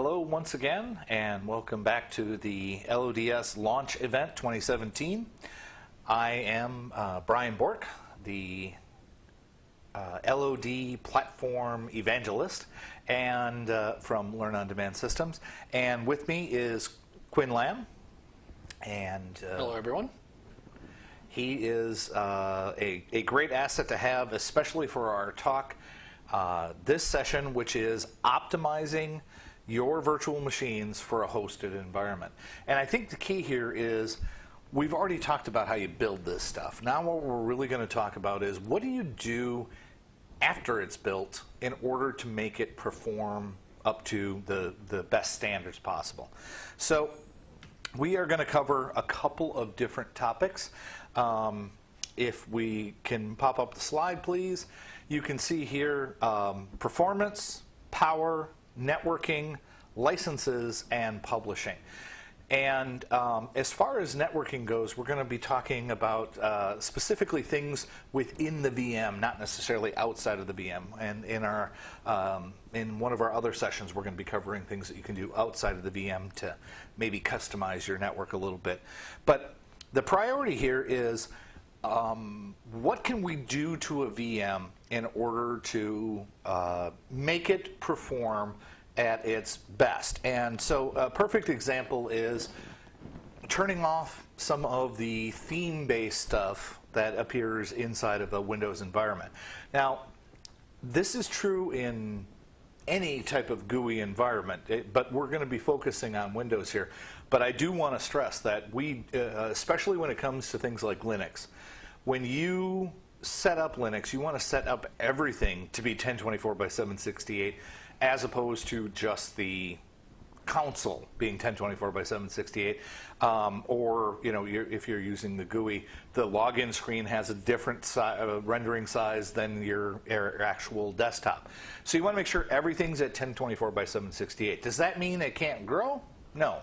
Hello once again, and welcome back to the LODS launch event 2017. I am Brian Bork, the LOD platform evangelist and from Learn On Demand Systems, and with me is Quinn Lamb. And hello everyone. He is a great asset to have, especially for our talk this session, which is optimizing your virtual machines for a hosted environment. And I think the key here is we've already talked about how you build this stuff. Now what we're really going to talk about is what do you do after it's built in order to make it perform up to the best standards possible. So we are going to cover a couple of different topics. If we can pop up the slide, please. You can see here performance, power, networking, licenses, and publishing. And as far as networking goes, we're going to be talking about specifically things within the VM, not necessarily outside of the VM. And in one of our other sessions, we're going to be covering things that you can do outside of the VM to maybe customize your network a little bit. But the priority here is what can we do to a VM in order to make it perform at its best. And so a perfect example is turning off some of the theme-based stuff that appears inside of a Windows environment. Now, this is true in any type of GUI environment, but we're going to be focusing on Windows here. But I do want to stress that we, especially when it comes to things like Linux, when you set up Linux, you want to set up everything to be 1024 by 768 as opposed to just the console being 1024 by 768. Or if you're using the GUI, the login screen has a different rendering size than your actual desktop. So you want to make sure everything's at 1024 by 768. Does that mean it can't grow? No.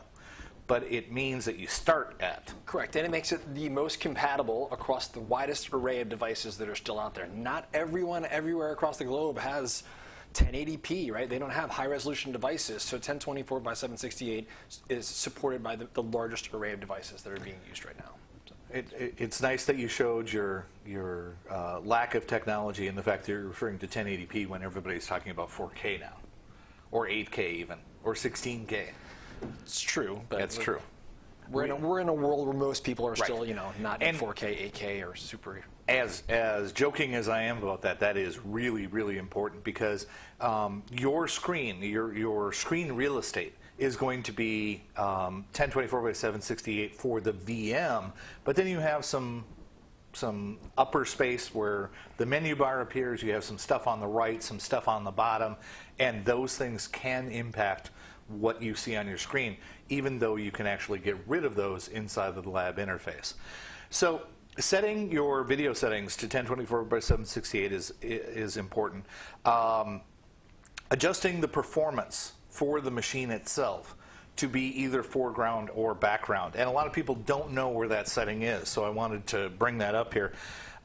But it means that you start at. Correct, and it makes it the most compatible across the widest array of devices that are still out there. Not everyone everywhere across the globe has 1080p, right? They don't have high-resolution devices, so 1024 by 768 is supported by the largest array of devices that are being used right now. It's nice that you showed your lack of technology and the fact that you're referring to 1080p when everybody's talking about 4K now, or 8K even, or 16K. It's true, but it's true. We're in a world where most people are still, not in 4K, 8K, or super. As joking as I am about that, that is really, really important because your screen, your screen real estate is going to be 1024 by 768 for the VM, but then you have some upper space where the menu bar appears. You have some stuff on the right, some stuff on the bottom, and those things can impact what you see on your screen, even though you can actually get rid of those inside of the lab interface. So setting your video settings to 1024 by 768 is important. Adjusting the performance for the machine itself to be either foreground or background. And a lot of people don't know where that setting is, so I wanted to bring that up here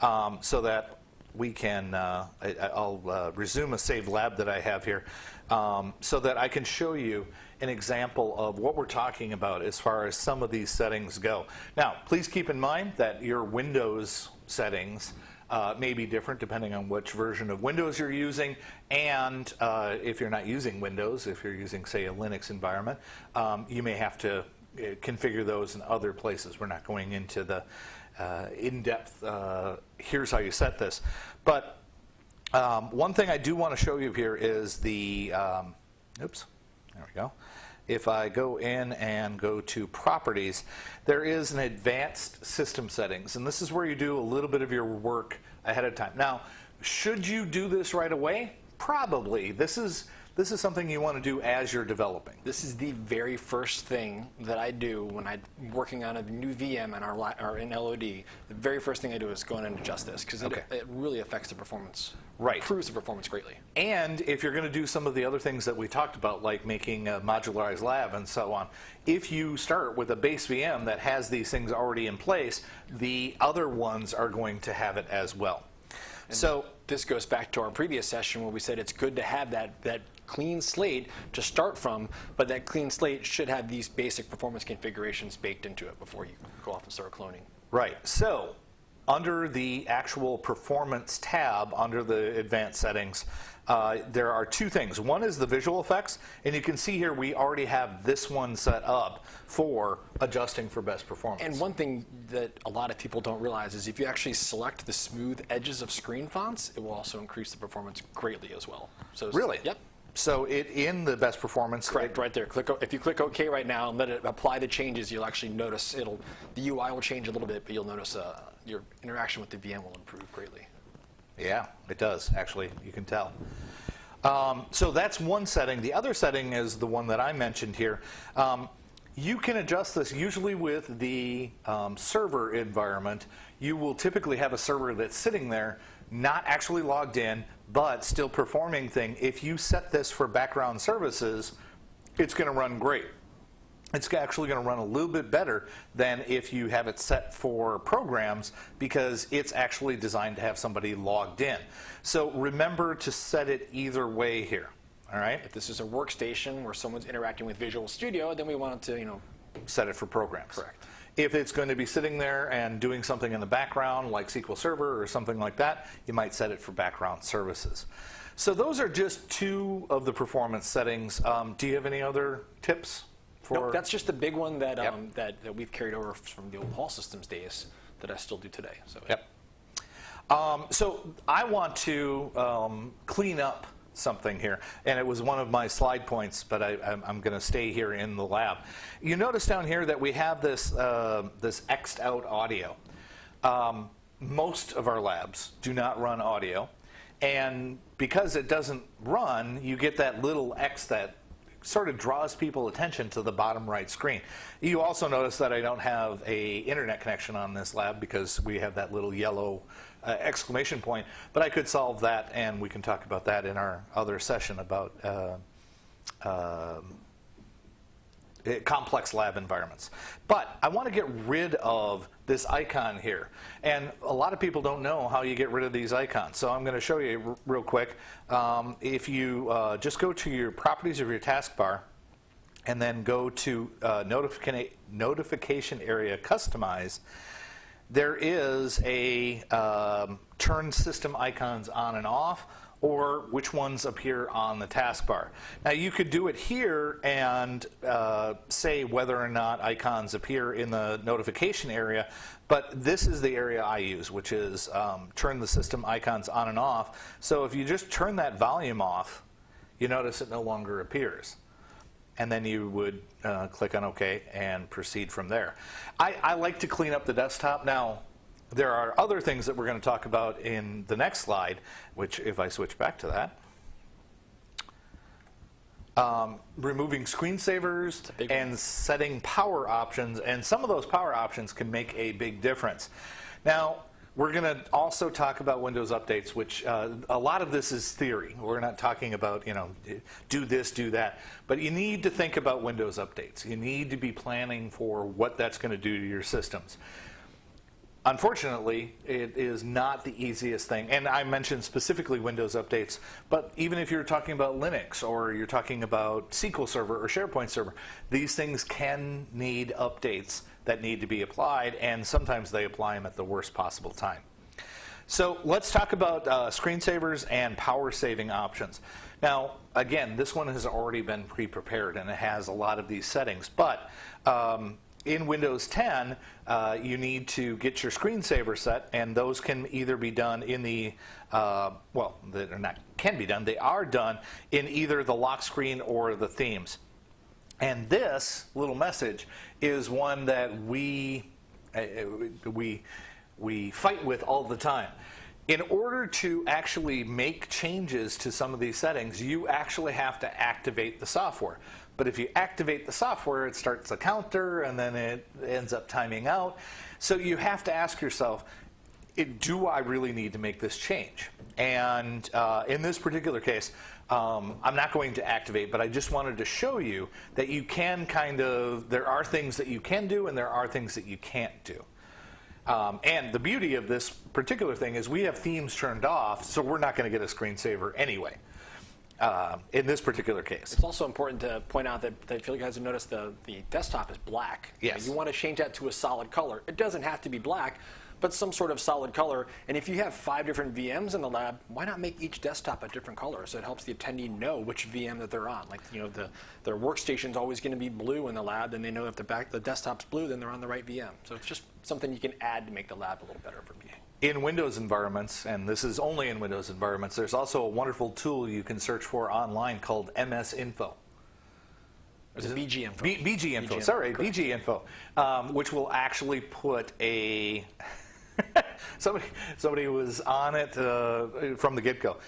so that we can, I'll resume a saved lab that I have here so that I can show you an example of what we're talking about as far as some of these settings go. Now, please keep in mind that your Windows settings may be different depending on which version of Windows you're using, and if you're not using Windows, if you're using, say, a Linux environment, you may have to configure those in other places. We're not going into the in-depth, here's how you set this. But one thing I do want to show you here is the, oops, there we go. If I go in and go to Properties, there is an Advanced System Settings, and this is where you do a little bit of your work ahead of time. Now, should you do this right away? Probably. This is something you want to do as you're developing. This is the very first thing that I do when I'm working on a new VM in LOD. The very first thing I do is go in and adjust this because it really affects the performance. Right. Improves the performance greatly. And if you're going to do some of the other things that we talked about, like making a modularized lab and so on, if you start with a base VM that has these things already in place, the other ones are going to have it as well. So this goes back to our previous session where we said it's good to have that clean slate to start from, but that clean slate should have these basic performance configurations baked into it before you go off and start cloning. Right. So under the actual performance tab, under the advanced settings, there are two things. One is the visual effects, and you can see here we already have this one set up for adjusting for best performance. And one thing that a lot of people don't realize is if you actually select the smooth edges of screen fonts, it will also increase the performance greatly as well. So really? Yep. So in the best performance, correct, right there. If you click OK right now and let it apply the changes, you'll actually notice the UI will change a little bit, but you'll notice your interaction with the VM will improve greatly. Yeah, it does, actually. You can tell. So that's one setting. The other setting is the one that I mentioned here. You can adjust this usually with the server environment. You will typically have a server that's sitting there, not actually logged in, but still performing thing. If you set this for background services, it's going to run great. It's actually going to run a little bit better than if you have it set for programs, because it's actually designed to have somebody logged in. So remember to set it either way here. All right? If this is a workstation where someone's interacting with Visual Studio, then we want it to, set it for programs. Correct. If it's going to be sitting there and doing something in the background, like SQL Server or something like that, you might set it for background services. So those are just two of the performance settings. Do you have any other tips? Nope, that's just the big one that, that we've carried over from the old Hall Systems days that I still do today. So, yep. So I want to clean up something here, and it was one of my slide points, but I'm going to stay here in the lab. You notice down here that we have this this X'd out audio. Most of our labs do not run audio, and because it doesn't run, you get that little X that sort of draws people attention to the bottom right screen. You also notice that I don't have a internet connection on this lab because we have that little yellow exclamation point, but I could solve that, and we can talk about that in our other session about complex lab environments. But I want to get rid of this icon here, and a lot of people don't know how you get rid of these icons, so I'm going to show you real quick. If you just go to your properties of your taskbar and then go to notification area customize, there is a turn system icons on and off, or which ones appear on the taskbar. Now you could do it here and say whether or not icons appear in the notification area, but this is the area I use, which is turn the system icons on and off. So if you just turn that volume off, you notice it no longer appears. And then you would click on OK and proceed from there. I like to clean up the desktop. Now, there are other things that we're going to talk about in the next slide, which if I switch back to that, removing screensavers and setting power options, and some of those power options can make a big difference. Now, we're going to also talk about Windows updates, which a lot of this is theory. We're not talking about, do this, do that. But you need to think about Windows updates. You need to be planning for what that's going to do to your systems. Unfortunately, it is not the easiest thing. And I mentioned specifically Windows updates, but even if you're talking about Linux or you're talking about SQL Server or SharePoint Server, these things can need updates that need to be applied, and sometimes they apply them at the worst possible time. So let's talk about screensavers and power saving options. Now, again, this one has already been pre-prepared and it has a lot of these settings, but in Windows 10, you need to get your screensaver set, and those can either be done in the, well, they're not can be done, they are done in either the lock screen or the themes. And this little message is one that we fight with all the time. In order to actually make changes to some of these settings, you actually have to activate the software. But if you activate the software, it starts a counter, and then it ends up timing out. So you have to ask yourself, do I really need to make this change? And in this particular case, I'm not going to activate, but I just wanted to show you that you can there are things that you can do and there are things that you can't do. And the beauty of this particular thing is we have themes turned off, so we're not going to get a screensaver anyway. In this particular case. It's also important to point out that if you guys have noticed, the desktop is black. Yes. You want to change that to a solid color. It doesn't have to be black, but some sort of solid color. And if you have 5 different VMs in the lab, why not make each desktop a different color so it helps the attendee know which VM that they're on? Like, their workstation's always going to be blue in the lab, and they know if the desktop's blue, then they're on the right VM. So it's just something you can add to make the lab a little better for people. In Windows environments, and this is only in Windows environments, there's also a wonderful tool you can search for online called MS Info. There's BG Info. BG Info, sorry, correct. BG Info, which will actually put a... somebody was on it from the get-go.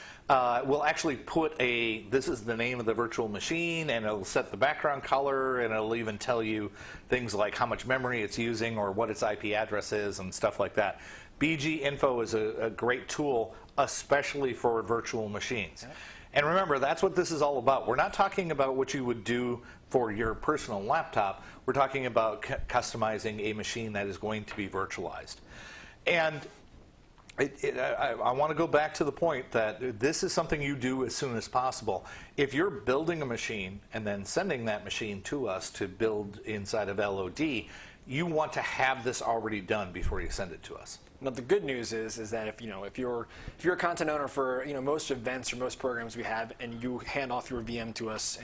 We'll actually put this is the name of the virtual machine, and it'll set the background color, and it'll even tell you things like how much memory it's using or what its IP address is and stuff like that. BG Info is a great tool, especially for virtual machines. Okay. And remember, that's what this is all about. We're not talking about what you would do for your personal laptop. We're talking about customizing a machine that is going to be virtualized. And I want to go back to the point that this is something you do as soon as possible. If you're building a machine and then sending that machine to us to build inside of LOD, you want to have this already done before you send it to us. Now the good news is that if you're a content owner for most events or most programs we have, and you hand off your VM to us,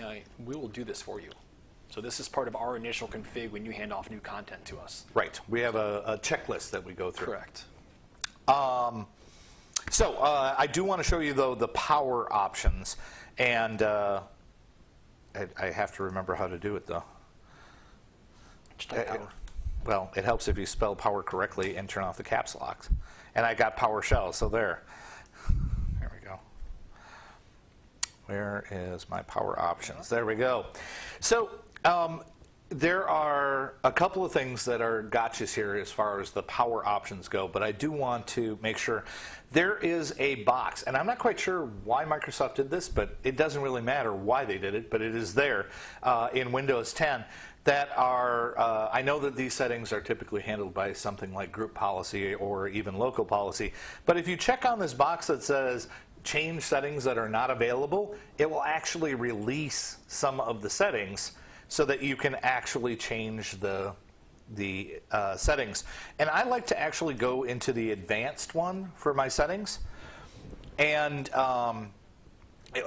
we will do this for you. So this is part of our initial config when you hand off new content to us. Right. We have a checklist that we go through. Correct. So I do want to show you, though, the power options. And I have to remember how to do it, though. Just type power. Well, it helps if you spell power correctly and turn off the caps locks. And I got PowerShell, so there. There we go. Where is my power options? There we go. So there are a couple of things that are gotchas here as far as the power options go, but I do want to make sure there is a box. And I'm not quite sure why Microsoft did this, but it doesn't really matter why they did it, but it is there in Windows 10. That are, I know that these settings are typically handled by something like group policy or even local policy, but if you check on this box that says change settings that are not available, it will actually release some of the settings so that you can actually change the settings. And I like to actually go into the advanced one for my settings. And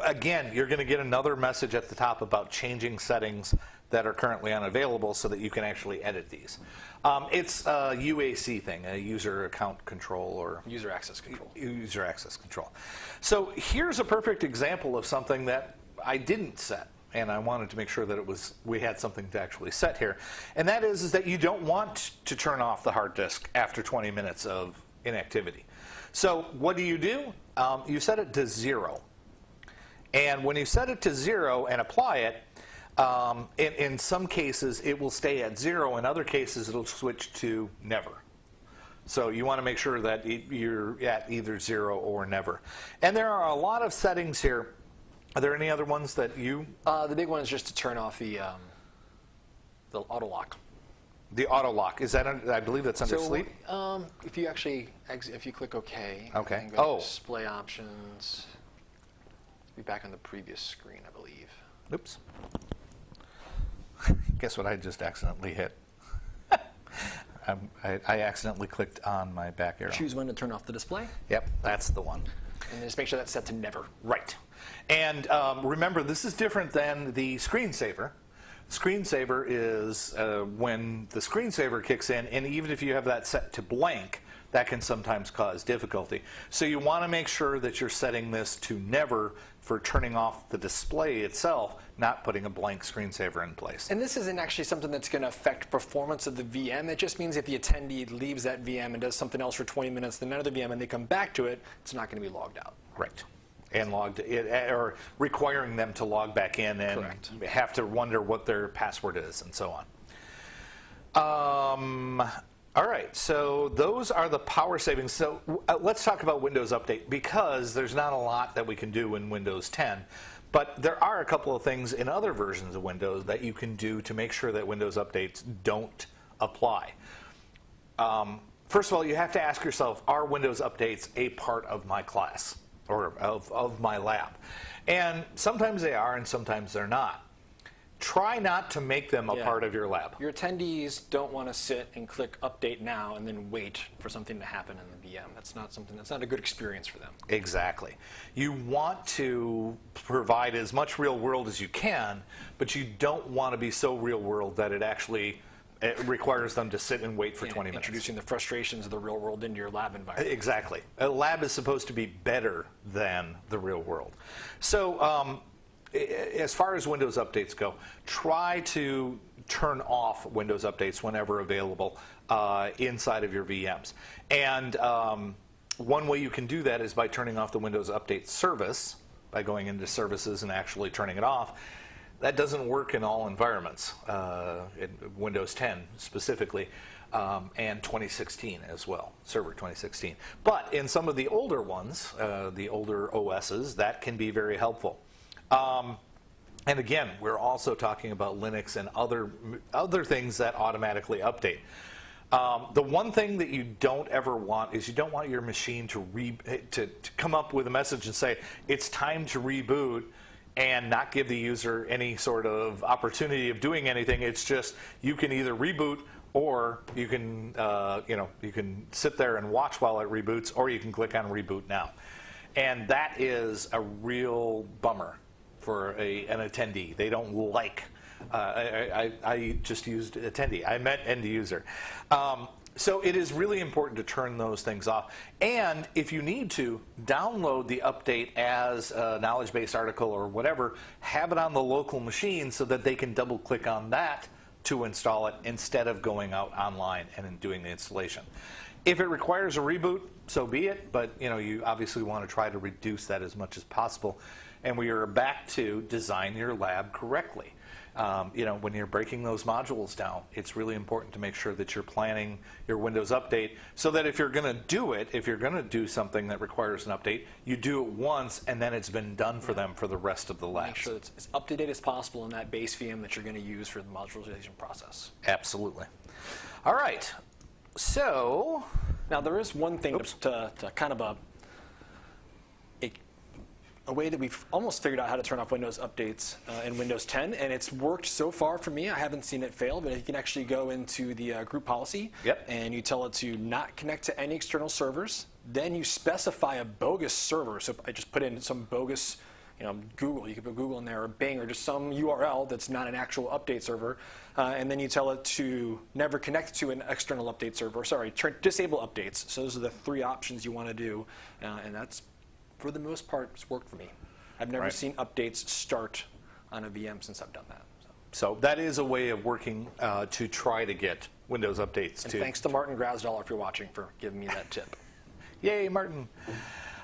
again, you're going to get another message at the top about changing settings that are currently unavailable so that you can actually edit these. It's a UAC thing, a user account control or user access control. User access control. So here's a perfect example of something that I didn't set, and I wanted to make sure that we had something to actually set here. And that is that you don't want to turn off the hard disk after 20 minutes of inactivity. So what do? You set it to 0. And when you set it to 0 and apply it, in some cases, it will stay at 0. In other cases, it'll switch to never. So you want to make sure that you're at either 0 or never. And there are a lot of settings here. Are there any other ones that you? The big one is just to turn off the auto lock. The auto lock, is that? I believe that's under sleep. If you actually if you click OK. Okay. And go to display options. Be back on the previous screen, I believe. Oops. Guess what I just accidentally hit? I accidentally clicked on my back arrow. Choose when to turn off the display. Yep, that's the one. And then just make sure that's set to never. Right. And remember, this is different than the screensaver. Screensaver is when the screensaver kicks in, and even if you have that set to blank, that can sometimes cause difficulty. So you want to make sure that you're setting this to never for turning off the display itself, not putting a blank screensaver in place. And this isn't actually something that's going to affect performance of the VM. It just means if the attendee leaves that VM and does something else for 20 minutes, then another VM, and they come back to it, it's not going to be logged out. Right. And or requiring them to log back in and Correct. have to wonder what their password is and so on. All right, so those are the power savings. So let's talk about Windows Update, because there's not a lot that we can do in Windows 10, but there are a couple of things in other versions of Windows that you can do to make sure that Windows updates don't apply. first of all, you have to ask yourself, are Windows updates a part of my class or of my lab? And sometimes they are and sometimes they're not. Try not to make them a part of your lab. Your attendees don't want to sit and click update now and then wait for something to happen in the VM. That's not a good experience for them. Exactly. You want to provide as much real world as you can, but you don't want to be so real world that it requires them to sit and wait for 20 minutes. Introducing the frustrations of the real world into your lab environment. Exactly. A lab is supposed to be better than the real world. So as far as Windows updates go, try to turn off Windows updates whenever available inside of your VMs. And one way you can do that is by turning off the Windows Update service, by going into services and actually turning it off. That doesn't work in all environments, in Windows 10 specifically, and 2016 as well, Server 2016. But in some of the older ones, the older OSs, that can be very helpful. And again, we're also talking about Linux and other things that automatically update. The one thing that you don't ever want is you don't want your machine to come up with a message and say, it's time to reboot, and not give the user any sort of opportunity of doing anything. It's just you can either reboot or you can you can sit there and watch while it reboots, or you can click on reboot now. And that is a real bummer for an attendee. They don't like. I just used attendee. I meant end user. So it is really important to turn those things off. And if you need to, download the update as a knowledge base article or whatever, have it on the local machine so that they can double click on that to install it instead of going out online and doing the installation. If it requires a reboot, so be it, but you obviously want to try to reduce that as much as possible. And we are back to design your lab correctly. When you're breaking those modules down, it's really important to make sure that you're planning your Windows update so that if you're going to do it, if you're going to do something that requires an update, you do it once and then it's been done for them for the rest of the labs. Make sure it's as up to date as possible in that base VM that you're going to use for the modularization process. Absolutely. All right. So now there is one thing to kind of a way that we've almost figured out how to turn off Windows updates in Windows 10, and it's worked so far for me. I haven't seen it fail, but you can actually go into the group policy, and you tell it to not connect to any external servers. Then you specify a bogus server. So I just put in some bogus, Google. You could put Google in there, or Bing, or just some URL that's not an actual update server. And then you tell it to never connect to an external update server. Sorry, disable updates. So those are the three options you want to do, and that's, for the most part, it's worked for me. I've never seen updates start on a VM since I've done that. So that is a way of working to try to get Windows updates. And thanks to Martin Grasdahl, if you're watching, for giving me that tip. Yay, Martin.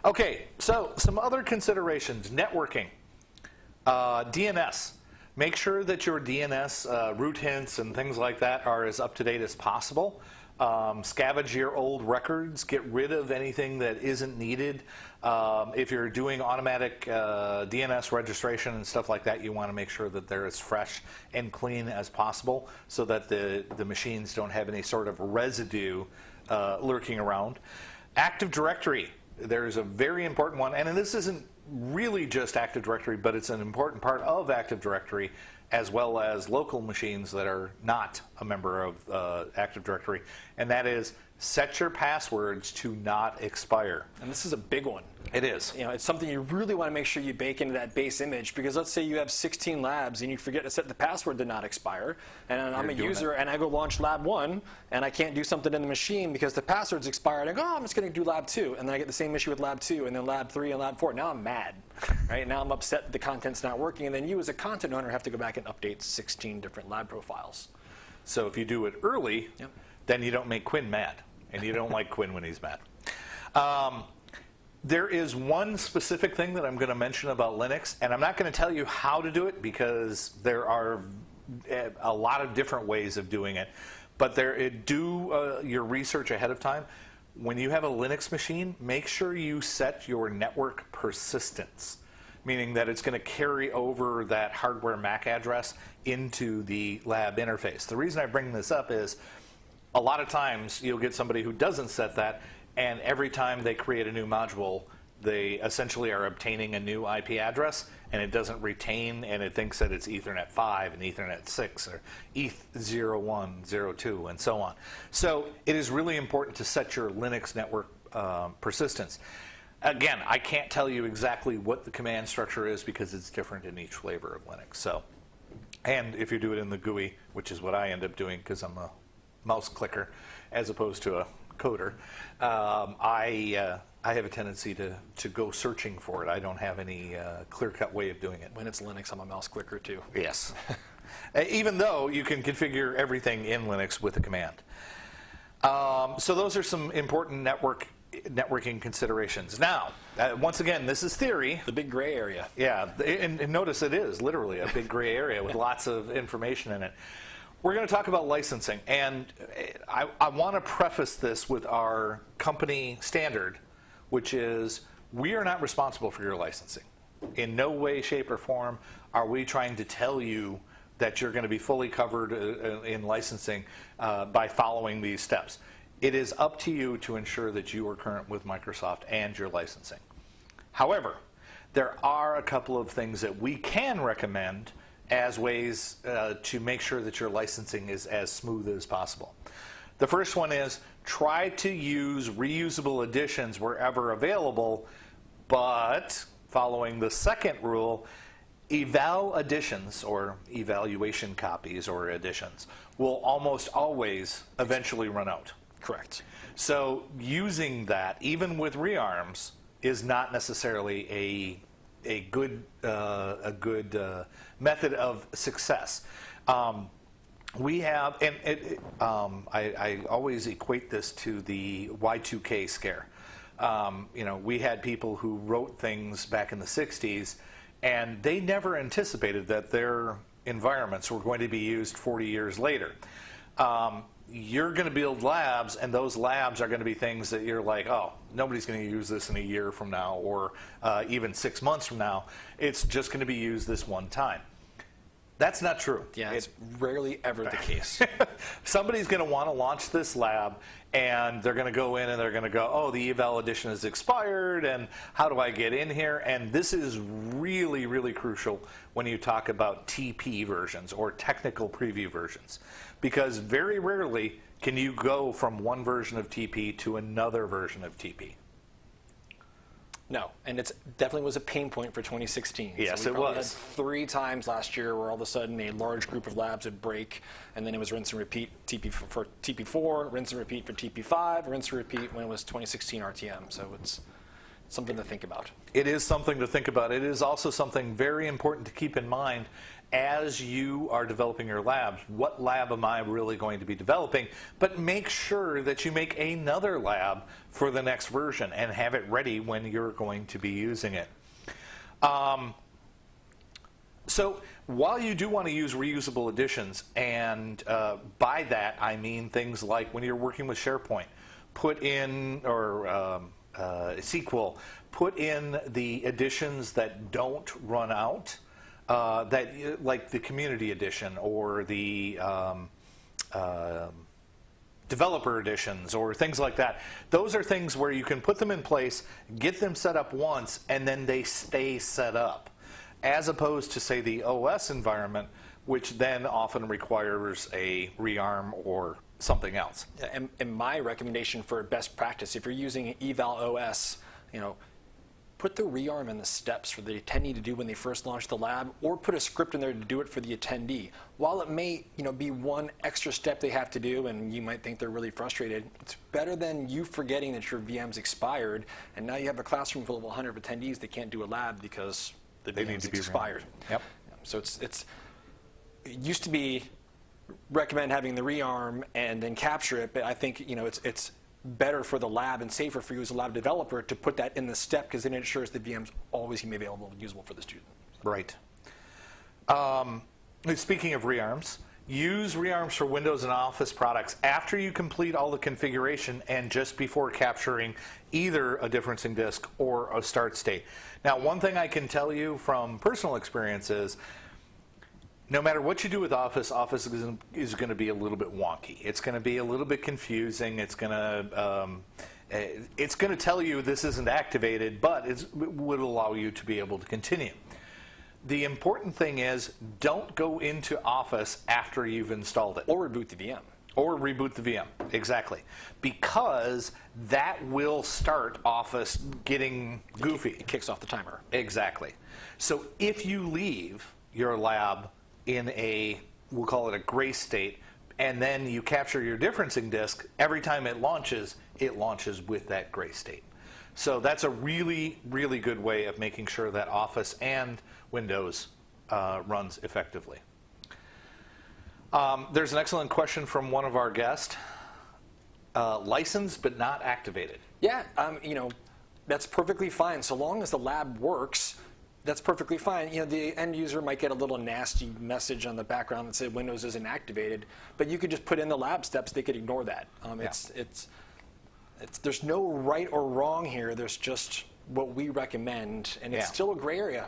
Okay, so some other considerations. Networking. DNS. Make sure that your DNS root hints and things like that are as up to date as possible. Scavenge your old records. Get rid of anything that isn't needed. If you're doing automatic DNS registration and stuff like that, you want to make sure that they're as fresh and clean as possible so that the machines don't have any sort of residue lurking around. Active Directory. There's a very important one, and this isn't really just Active Directory, but it's an important part of Active Directory, as well as local machines that are not a member of Active Directory, and that is set your passwords to not expire. And this is a big one. It is. It's something you really want to make sure you bake into that base image, because let's say you have 16 labs and you forget to set the password to not expire, and I'm a user and I go launch lab 1 and I can't do something in the machine because the password's expired. I go, I'm just going to do lab 2, and then I get the same issue with lab 2 and then lab 3 and lab 4. Now I'm mad, right? Now I'm upset that the content's not working, and then you as a content owner have to go back and update 16 different lab profiles. So if you do it early, then you don't make Quinn mad. And you don't like Quinn when he's mad. There is one specific thing that I'm going to mention about Linux, and I'm not going to tell you how to do it because there are a lot of different ways of doing it. But do your research ahead of time. When you have a Linux machine, make sure you set your network persistence, meaning that it's going to carry over that hardware MAC address into the lab interface. The reason I bring this up is a lot of times you'll get somebody who doesn't set that, and every time they create a new module, they essentially are obtaining a new IP address, and it doesn't retain, and it thinks that it's Ethernet 5 and Ethernet 6 or ETH0102 and so on. So it is really important to set your Linux network persistence. Again, I can't tell you exactly what the command structure is because it's different in each flavor of Linux. So, and if you do it in the GUI, which is what I end up doing because I'm a mouse clicker as opposed to a coder, I have a tendency to go searching for it. I don't have any clear-cut way of doing it. When it's Linux, I'm a mouse clicker too. Yes. Even though you can configure everything in Linux with a command. So those are some important networking considerations. Now, once again, this is theory. The big gray area. Yeah, and notice it is literally a big gray area with lots of information in it. We're going to talk about licensing, and I want to preface this with our company standard, which is we are not responsible for your licensing. In no way, shape, or form are we trying to tell you that you're going to be fully covered in licensing by following these steps. It is up to you to ensure that you are current with Microsoft and your licensing. However, there are a couple of things that we can recommend as ways to make sure that your licensing is as smooth as possible. The first one is try to use reusable editions wherever available, but following the second rule, eval editions or evaluation copies or editions will almost always eventually run out. Correct. So using that, even with rearms, is not necessarily a good method of success. We have, and I always equate this to the Y2K scare. You know, we had people who wrote things back in the 60s, and they never anticipated that their environments were going to be used 40 years later. You're going to build labs, and those labs are going to be things that you're like, oh, nobody's going to use this in a year from now or even 6 months from now. It's just going to be used this one time. That's not true. Yeah, it's rarely ever the case. Somebody's going to want to launch this lab, and they're going to go in and they're going to go, oh, the eval edition is expired, and how do I get in here? And this is really, really crucial when you talk about TP versions or technical preview versions, because very rarely can you go from one version of TP to another version of TP. No, and it definitely was a pain point for 2016. Yes, so it was. was. Had 3 times last year where all of a sudden a large group of labs would break, and then it was rinse and repeat TP for TP4, rinse and repeat for TP5, rinse and repeat when it was 2016 RTM. So it's something to think about. It is something to think about. It is also something very important to keep in mind as you are developing your labs. What lab am I really going to be developing? But make sure that you make another lab for the next version and have it ready when you're going to be using it. So while you do want to use reusable editions, and by that I mean things like when you're working with SharePoint, put in, or SQL, put in the editions that don't run out. That, like the community edition or the developer editions or things like that. Those are things where you can put them in place, get them set up once, and then they stay set up, as opposed to, say, the OS environment, which then often requires a rearm or something else. Yeah, and my recommendation for best practice, if you're using eval OS, you know, put the rearm in the steps for the attendee to do when they first launch the lab, or put a script in there to do it for the attendee. While it may, you know, be one extra step they have to do, and you might think they're really frustrated, it's better than you forgetting that your VM's expired, and now you have a classroom full of 100 attendees that can't do a lab because the VM's expired. Yep. So it used to be recommend having the rearm and then capture it, but I think, you know, it's better for the lab and safer for you as a lab developer to put that in the step, because then it ensures the VM's always going to be available and usable for the student. Right. Speaking of rearms, use rearms for Windows and Office products after you complete all the configuration and just before capturing either a differencing disk or a start state. Now, one thing I can tell you from personal experience is no matter what you do with Office, Office is going to be a little bit wonky. It's going to be a little bit confusing. It's going to tell you this isn't activated, but it would allow you to be able to continue. The important thing is, don't go into Office after you've installed it. Or reboot the VM. Or reboot the VM, exactly. Because that will start Office getting goofy. It kicks off the timer. Exactly. So if you leave your lab in a, we'll call it a gray state, and then you capture your differencing disk, every time it launches with that gray state. So that's a really, really good way of making sure that Office and Windows runs effectively. There's an excellent question from one of our guests. Licensed but not activated. Yeah, that's perfectly fine. So long as the lab works, that's perfectly fine. The end user might get a little nasty message on the background that said Windows isn't activated, but you could just put in the lab steps. They could ignore that. There's no right or wrong here. There's just what we recommend, and it's still a gray area.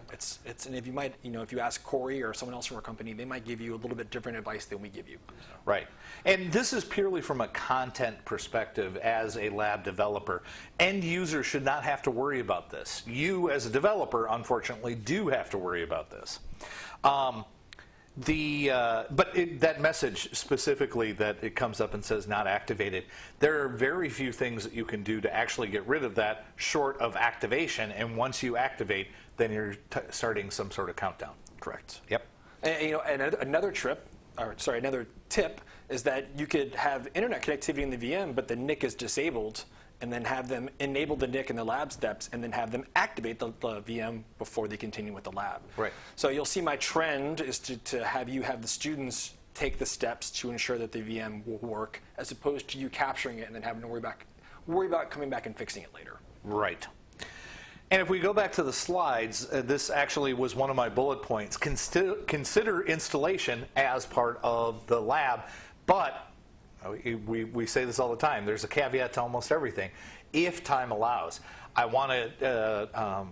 And if you might, if you ask Corey or someone else from our company, they might give you a little bit different advice than we give you. So. Right. And this is purely from a content perspective as a lab developer. End users should not have to worry about this. You, as a developer, unfortunately, do have to worry about this. That message specifically that it comes up and says not activated, there are very few things that you can do to actually get rid of that short of activation, and once you activate, then you're starting some sort of countdown. Correct. Yep. And another tip is that you could have internet connectivity in the VM, but the NIC is disabled, and then have them enable the NIC in the lab steps, and then have them activate the VM before they continue with the lab. Right. So you'll see my trend is to have the students take the steps to ensure that the VM will work, as opposed to you capturing it and then having to worry about coming back and fixing it later. Right. And if we go back to the slides, this actually was one of my bullet points. Consider installation as part of the lab, but we say this all the time. There's a caveat to almost everything. If time allows, I want to.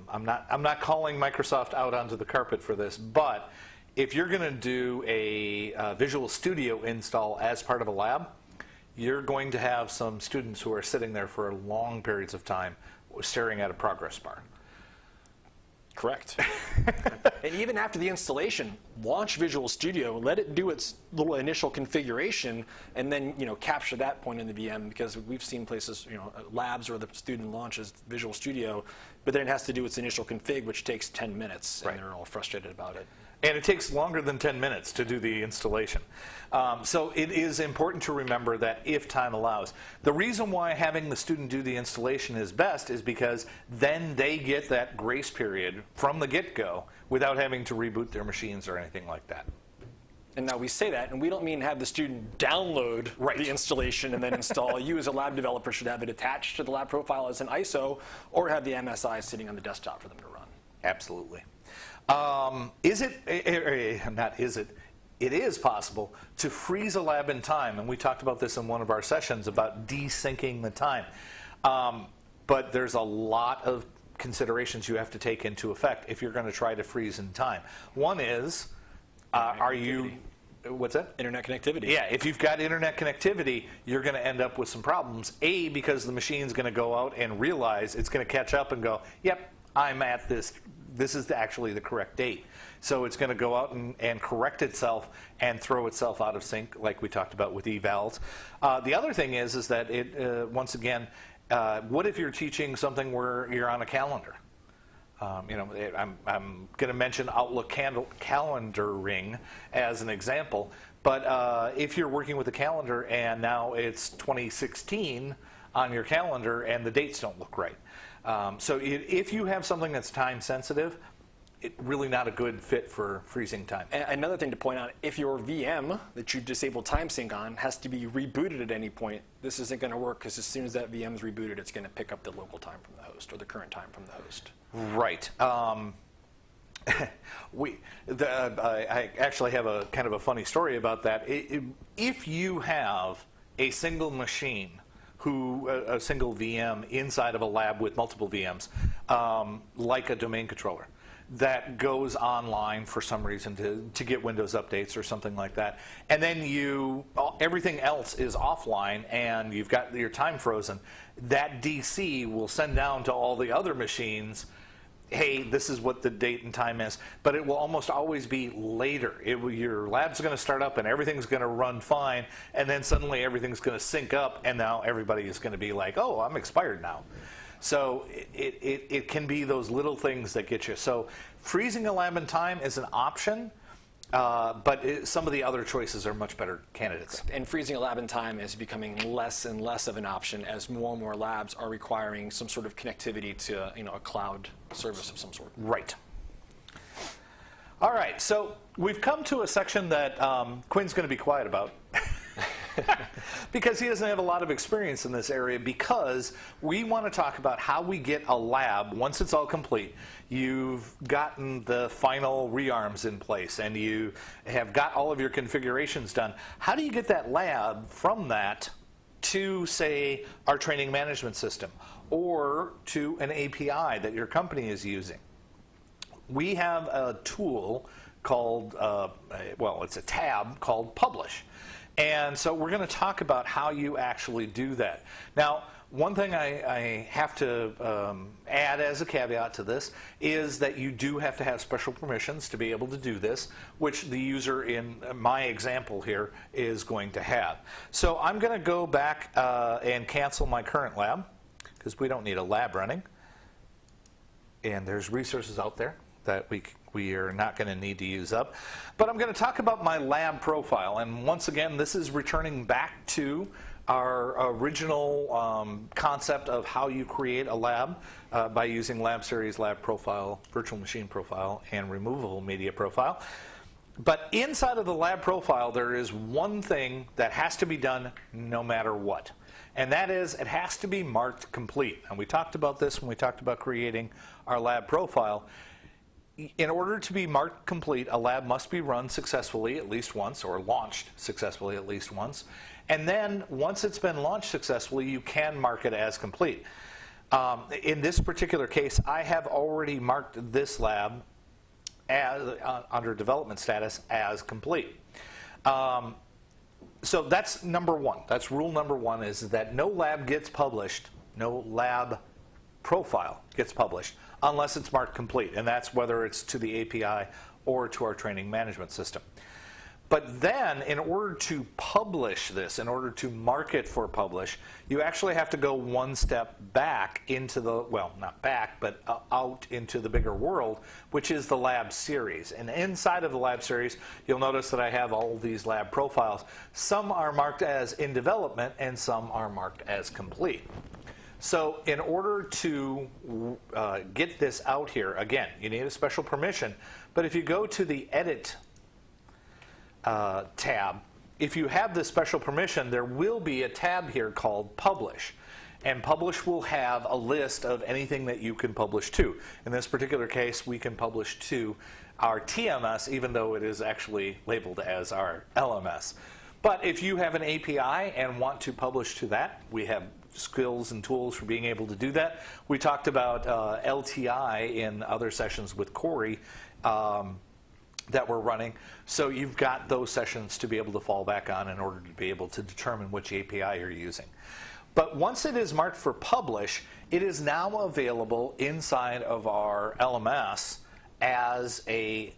I'm not calling Microsoft out onto the carpet for this, but if you're going to do a Visual Studio install as part of a lab, you're going to have some students who are sitting there for long periods of time staring at a progress bar. Correct. And even after the installation, launch Visual Studio, let it do its little initial configuration, and then capture that point in the VM, because we've seen places, labs where the student launches Visual Studio, but then it has to do its initial config, which takes 10 minutes, and they're all frustrated about it. And it takes longer than 10 minutes to do the installation. So it is important to remember that if time allows. The reason why having the student do the installation is best is because then they get that grace period from the get-go without having to reboot their machines or anything like that. And now we say that, and we don't mean have the student download the installation and then install. You as a lab developer should have it attached to the lab profile as an ISO, or have the MSI sitting on the desktop for them to run. Absolutely. It is possible to freeze a lab in time, and we talked about this in one of our sessions about desyncing the time. But there's a lot of considerations you have to take into effect if you're going to try to freeze in time. One is, what's that? Internet connectivity. Yeah, if you've got internet connectivity, you're going to end up with some problems. A, because the machine's going to go out and realize it's going to catch up and go, yep, I'm at this. This is actually the correct date. So it's going to go out and correct itself and throw itself out of sync, like we talked about with evals. The other thing is that it, once again, what if you're teaching something where you're on a calendar? I'm going to mention Outlook calendaring as an example, but if you're working with a calendar and now it's 2016 on your calendar and the dates don't look right. So if you have something that's time sensitive, it's really not a good fit for freezing time. And another thing to point out, if your VM that you disable time sync on has to be rebooted at any point, this isn't going to work, because as soon as that VM is rebooted, it's going to pick up the local time from the host or the current time from the host. Right. I actually have a kind of a funny story about that. If you have a single machine, a single VM inside of a lab with multiple VMs, like a domain controller, that goes online for some reason to get Windows updates or something like that. And then everything else is offline and you've got your time frozen. That DC will send down to all the other machines, hey, this is what the date and time is, but it will almost always be later. Your lab's going to start up and everything's going to run fine, and then suddenly everything's going to sync up, and now everybody is going to be like, oh, I'm expired now. So it can be those little things that get you. So freezing a lab in time is an option, but some of the other choices are much better candidates. And freezing a lab in time is becoming less and less of an option as more and more labs are requiring some sort of connectivity to a cloud service of some sort. Right. All right, so we've come to a section that Quinn's going to be quiet about. Because he doesn't have a lot of experience in this area, because we want to talk about how we get a lab, once it's all complete, you've gotten the final rearms in place and you have got all of your configurations done. How do you get that lab from that to, say, our training management system or to an API that your company is using? We have a tool called, well, it's a tab called Publish. And so we're going to talk about how you actually do that. Now, one thing I have to add as a caveat to this is that you do have to have special permissions to be able to do this, which the user in my example here is going to have. So I'm going to go back and cancel my current lab, because we don't need a lab running. And there's resources out there that we are not going to need to use up. But I'm going to talk about my lab profile. And once again, this is returning back to our original concept of how you create a lab by using lab series, lab profile, virtual machine profile, and removable media profile. But inside of the lab profile, there is one thing that has to be done no matter what. And that is, it has to be marked complete. And we talked about this when we talked about creating our lab profile. In order to be marked complete, a lab must be run successfully at least once, or launched successfully at least once. And then once it's been launched successfully, you can mark it as complete. In this particular case, I have already marked this lab as, under development status as complete. So that's number one. That's rule number one, is that no lab gets published, no lab profile gets published unless it's marked complete, and that's whether it's to the API or to our training management system. But then, in order to publish this, in order to mark it for publish, you actually have to go one step back into the, well, not back, but out into the bigger world, which is the lab series. And inside of the lab series, you'll notice that I have all these lab profiles. Some are marked as in development, and some are marked as complete. So in order to get this out here, again, you need a special permission. But if you go to the Edit tab, if you have this special permission, there will be a tab here called Publish. And Publish will have a list of anything that you can publish to. In this particular case, we can publish to our TMS, even though it is actually labeled as our LMS. But if you have an API and want to publish to that, we have skills and tools for being able to do that. We talked about LTI in other sessions with Corey that we're running. So you've got those sessions to be able to fall back on in order to be able to determine which API you're using. But once it is marked for publish, it is now available inside of our LMS as a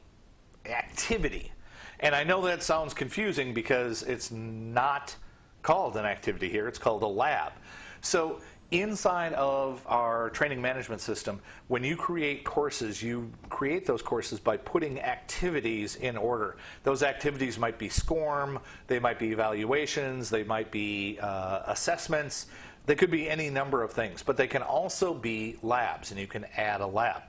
activity. And I know that sounds confusing because it's not called an activity here, it's called a lab. So inside of our training management system, when you create courses, you create those courses by putting activities in order. Those activities might be SCORM, they might be evaluations, they might be assessments, they could be any number of things, but they can also be labs, and you can add a lab.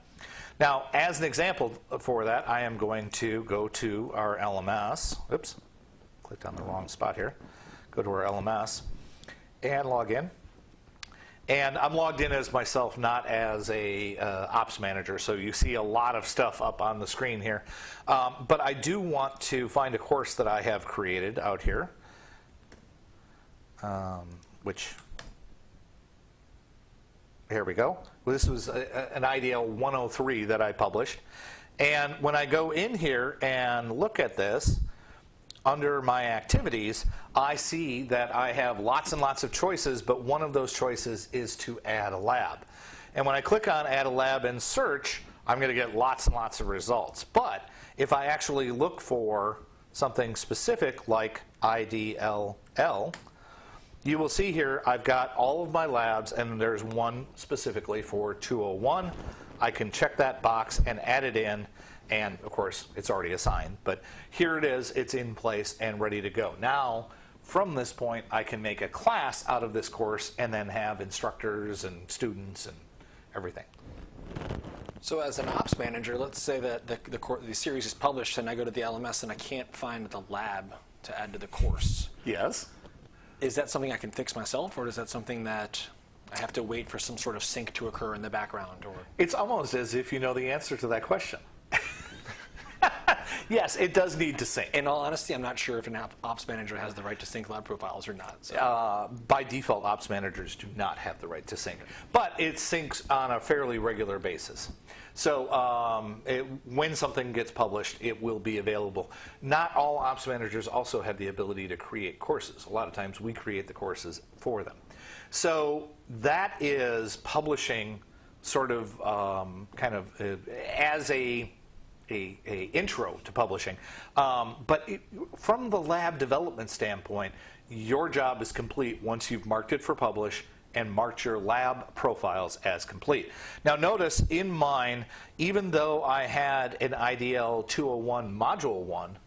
Now, as an example for that, I am going to go to our LMS. Oops, clicked on the wrong spot here. Go to our LMS and log in. And I'm logged in as myself, not as a ops manager, so you see a lot of stuff up on the screen here. But I do want to find a course that I have created out here, which, here we go. Well, this was an IDL202 that I published. And when I go in here and look at this, under my activities, I see that I have lots and lots of choices, but one of those choices is to add a lab. And when I click on add a lab and search, I'm going to get lots and lots of results. But if I actually look for something specific like IDL, you will see here I've got all of my labs, and there's one specifically for 201. I can check that box and add it in, and of course it's already assigned, but here it is, it's in place and ready to go. Now from this point I can make a class out of this course and then have instructors and students and everything. So as an ops manager, let's say that the series is published and I go to the LMS and I can't find the lab to add to the course. Yes. Is that something I can fix myself, or is that something that I have to wait for some sort of sync to occur in the background? Or it's almost as if you know the answer to that question. Yes, it does need to sync. In all honesty, I'm not sure if an ops manager has the right to sync lab profiles or not. So. By default, ops managers do not have the right to sync, but it syncs on a fairly regular basis. So when something gets published, it will be available. Not all ops managers also have the ability to create courses. A lot of times we create the courses for them. So that is publishing sort of as a intro to publishing. But from the lab development standpoint, your job is complete once you've marked it for publish and marked your lab profiles as complete. Now notice in mine, even though I had an IDL201 module 1,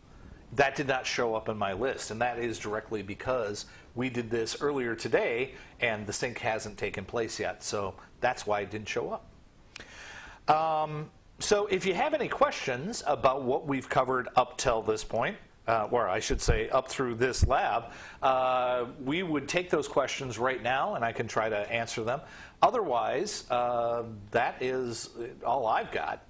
that did not show up in my list, and that is directly because we did this earlier today and the sync hasn't taken place yet, so that's why it didn't show up. So if you have any questions about what we've covered up till this point, or I should say up through this lab, we would take those questions right now and I can try to answer them. Otherwise, that is all I've got.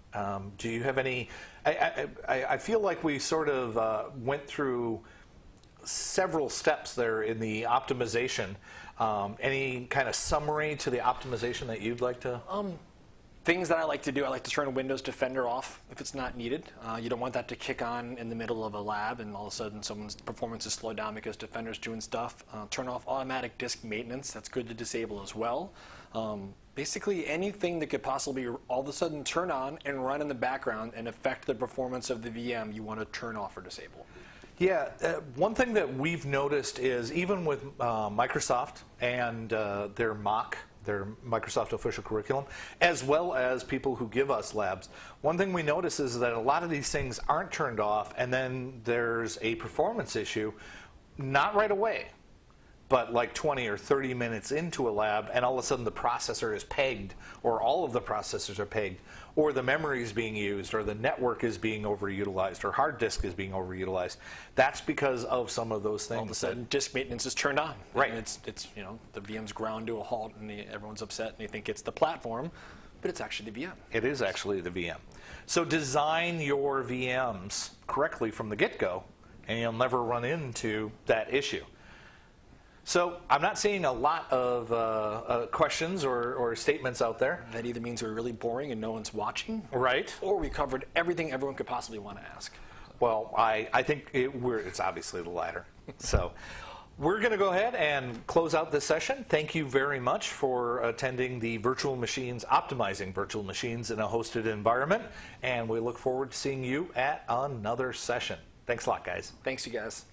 Do you have any? I feel like we sort of went through several steps there in the optimization. Any kind of summary to the optimization that you'd like to? Things that I like to do, I like to turn Windows Defender off if it's not needed. You don't want that to kick on in the middle of a lab and all of a sudden someone's performance is slowed down because Defender's doing stuff. Turn off automatic disk maintenance. That's good to disable as well. Basically anything that could possibly all of a sudden turn on and run in the background and affect the performance of the VM, you want to turn off or disable. Yeah, one thing that we've noticed is even with Microsoft and their mock, their Microsoft official curriculum, as well as people who give us labs, one thing we notice is that a lot of these things aren't turned off and then there's a performance issue, not right away, but like 20 or 30 minutes into a lab and all of a sudden the processor is pegged, or all of the processors are pegged, or the memory is being used, or the network is being overutilized, or hard disk is being overutilized. That's because of some of those things. All of a sudden, disk maintenance is turned on. Right. And it's you know, the VM's ground to a halt, and everyone's upset, and they think it's the platform, but it's actually the VM. It is actually the VM. So design your VMs correctly from the get-go, and you'll never run into that issue. So I'm not seeing a lot of questions or statements out there. That either means we're really boring and no one's watching, right? Or we covered everything everyone could possibly want to ask. Well, I think it's obviously the latter. So we're going to go ahead and close out this session. Thank you very much for attending the Virtual Machines, Optimizing Virtual Machines in a Hosted Environment, and we look forward to seeing you at another session. Thanks a lot, guys. Thanks, you guys.